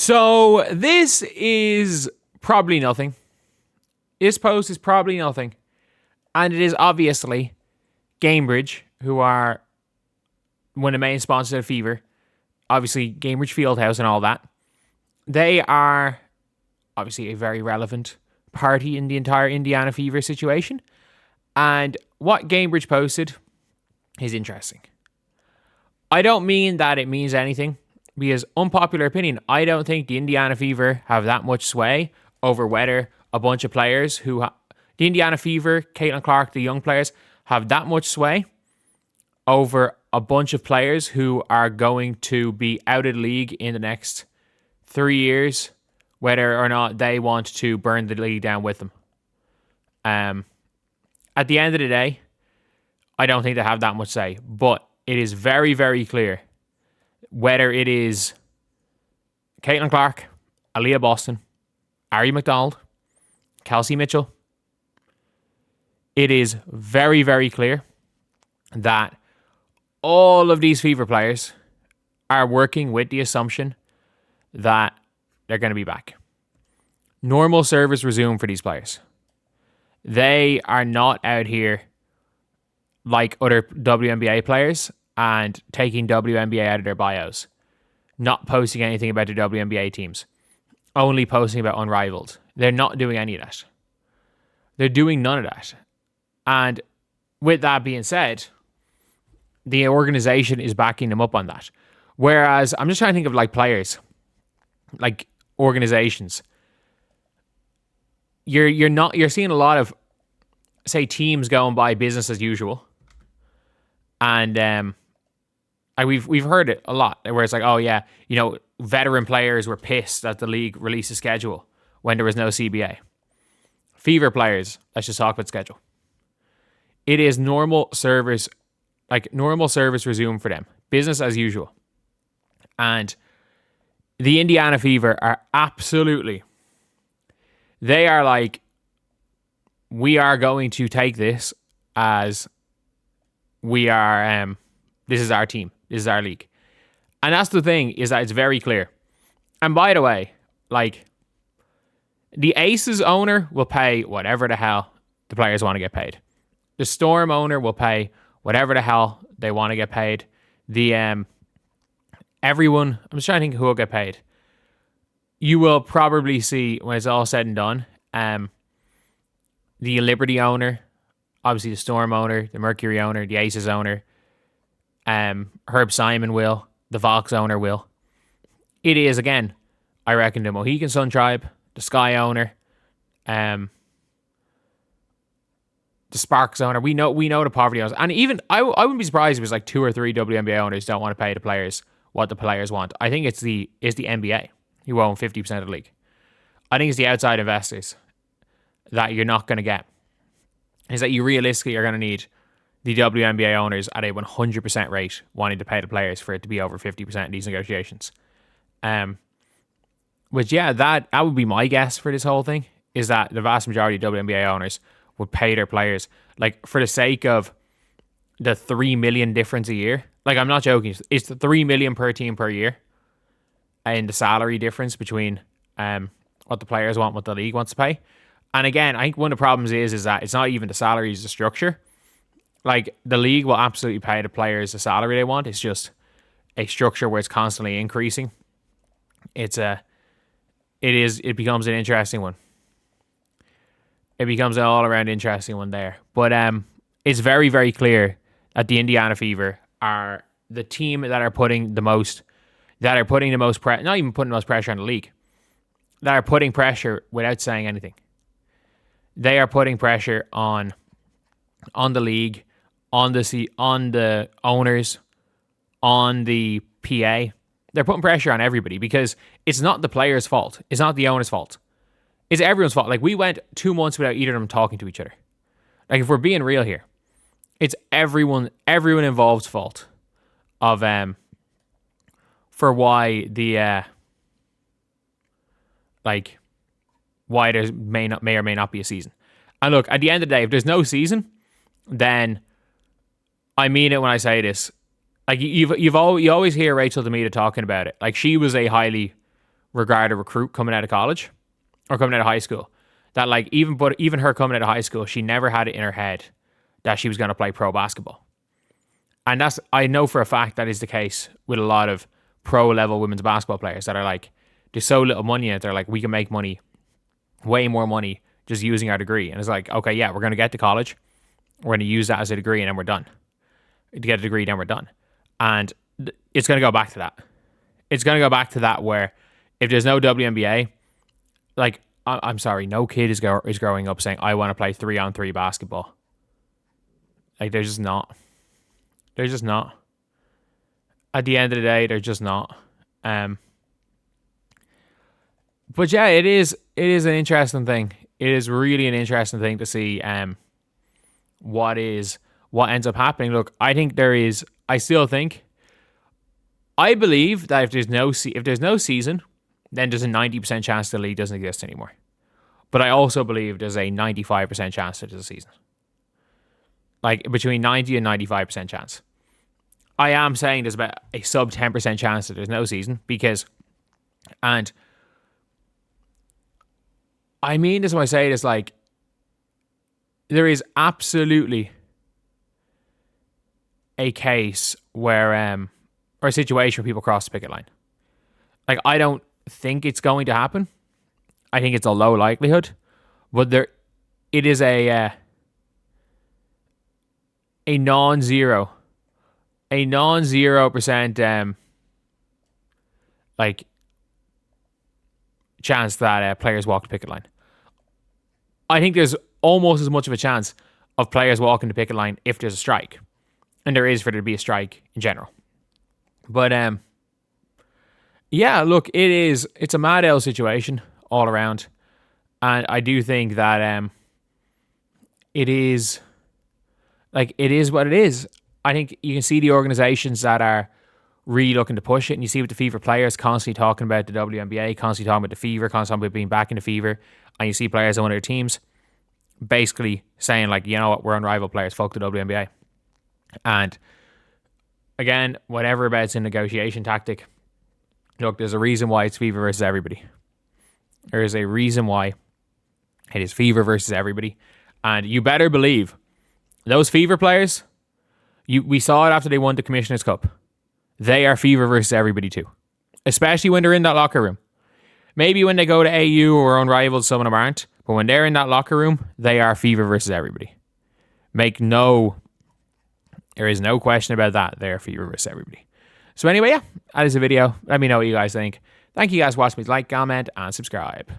So this is probably nothing. This post is probably nothing. And it is obviously Cambridge, who are one of the main sponsors of Fever. Obviously, Cambridge Fieldhouse and all that. They are obviously a very relevant party in the entire Indiana Fever situation. And what Cambridge posted is interesting. I don't mean that it means anything, because unpopular opinion, I don't think the Indiana Fever have that much sway over whether a bunch of players the Indiana Fever, Caitlin Clark, the young players, have that much sway over a bunch of players who are going to be out of the league in the next 3 years, whether or not they want to burn the league down with them. At the end of the day, I don't think they have that much say, but it is very, very clear whether it is Caitlin Clark, Aaliyah Boston, Ari McDonald, Kelsey Mitchell. It is very, very clear that all of these Fever players are working with the assumption that they're going to be back. Normal service resumed for these players. They are not out here like other WNBA players and taking WNBA out of their bios. Not posting anything about their WNBA teams. Only posting about Unrivaled. They're not doing any of that. They're doing none of that. And with that being said, the organization is backing them up on that. Whereas, I'm just trying to think of like players, like organizations. You're seeing a lot of, say, teams going by business as usual. And we've heard it a lot, where it's like, oh yeah, veteran players were pissed that the league released a schedule when there was no CBA. Fever players, let's just talk about schedule. It is normal service resumed for them. Business as usual. And the Indiana Fever are absolutely, they are like, we are going to take this as we are, this is our team. This is our league. And that's the thing, is that it's very clear. And by the way, like, the Aces owner will pay whatever the hell the players want to get paid. The Storm owner will pay whatever the hell they want to get paid. Everyone, I'm just trying to think who will get paid. You will probably see, when it's all said and done, the Liberty owner, obviously the Storm owner, the Mercury owner, the Aces owner, Herb Simon will, the Vox owner will. It is, again, I reckon, the Mohegan Sun Tribe, the Sky owner, the Sparks owner. We know the poverty owners. And even, I wouldn't be surprised if it was like 2 or 3 WNBA owners don't want to pay the players what the players want. I think it's the NBA who own 50% of the league. I think it's the outside investors that you're not going to get. Is that you realistically are going to need the WNBA owners at a 100% rate wanting to pay the players for it to be over 50% in these negotiations. Which, yeah, that would be my guess for this whole thing, is that the vast majority of WNBA owners would pay their players, like, for the sake of the $3 million difference a year. Like, I'm not joking. It's the $3 million per team per year in the salary difference between what the players want, what the league wants to pay. And again, I think one of the problems is that it's not even the salary, it's the structure. Like, the league will absolutely pay the players the salary they want. It's just a structure where it's constantly increasing. It becomes an interesting one. It becomes an all-around interesting one there. But it's very, very clear that the Indiana Fever are the team that are putting the most pressure, not even putting the most pressure on the league, that are putting pressure without saying anything. They are putting pressure on the league, on the owners, on the PA. They're putting pressure on everybody because it's not the players' fault. It's not the owner's fault. It's everyone's fault. Like, we went 2 months without either of them talking to each other. Like, if we're being real here, it's everyone involved's fault of for why the why there may or may not be a season. And look, at the end of the day, if there's no season, then I mean it when I say this. Like, you always hear Rachel Demita talking about it. Like, she was a highly regard a recruit coming out of college or coming out of high school. That like even her coming out of high school, she never had it in her head that she was going to play pro basketball. And I know for a fact that is the case with a lot of pro level women's basketball players that are like, there's so little money in it. They're like, we can make money, way more money, just using our degree. And it's like, okay, yeah, we're going to get to college. We're going to use that as a degree and then we're done. To get a degree, then we're done. And it's going to go back to that. It's going to go back to that where if there's no WNBA, like, I'm sorry, no kid is growing up saying, I want to play 3-on-3 basketball. Like, they're just not. They're just not. At the end of the day, they're just not. But yeah, it is an interesting thing. It is really an interesting thing to see what ends up happening. Look, I believe that if there's no season, then there's a 90% chance the league doesn't exist anymore. But I also believe there's a 95% chance that there's a season. Like between 90 and 95% chance. I am saying there's about a sub 10% chance that there's no season because, and I mean this when I say this, like, there is absolutely a case where, or a situation where people cross the picket line. Like, I don't think it's going to happen. I think it's a low likelihood, but it is a non-zero percent like chance that players walk the picket line. I think there's almost as much of a chance of players walking the picket line if there's a strike, and there is for there to be a strike in general. But yeah, look, it's a mad L situation all around, and I do think that it is what it is. I think you can see the organizations that are really looking to push it, and you see with the Fever players constantly talking about the WNBA, constantly talking about the Fever, constantly talking about being back in the Fever, and you see players on one of their teams basically saying like, you know what, we're unrivaled players, fuck the WNBA. And again, whatever about it's a negotiation tactic, look, there's a reason why it's Fever versus everybody. There is a reason why it is Fever versus everybody. And you better believe those Fever players, we saw it after they won the Commissioner's Cup. They are Fever versus everybody too. Especially when they're in that locker room. Maybe when they go to AU or unrivaled, some of them aren't. But when they're in that locker room, they are Fever versus everybody. There is no question about that. They're Fever versus everybody. So anyway, yeah, that is the video. Let me know what you guys think. Thank you guys for watching. Please like, comment, and subscribe.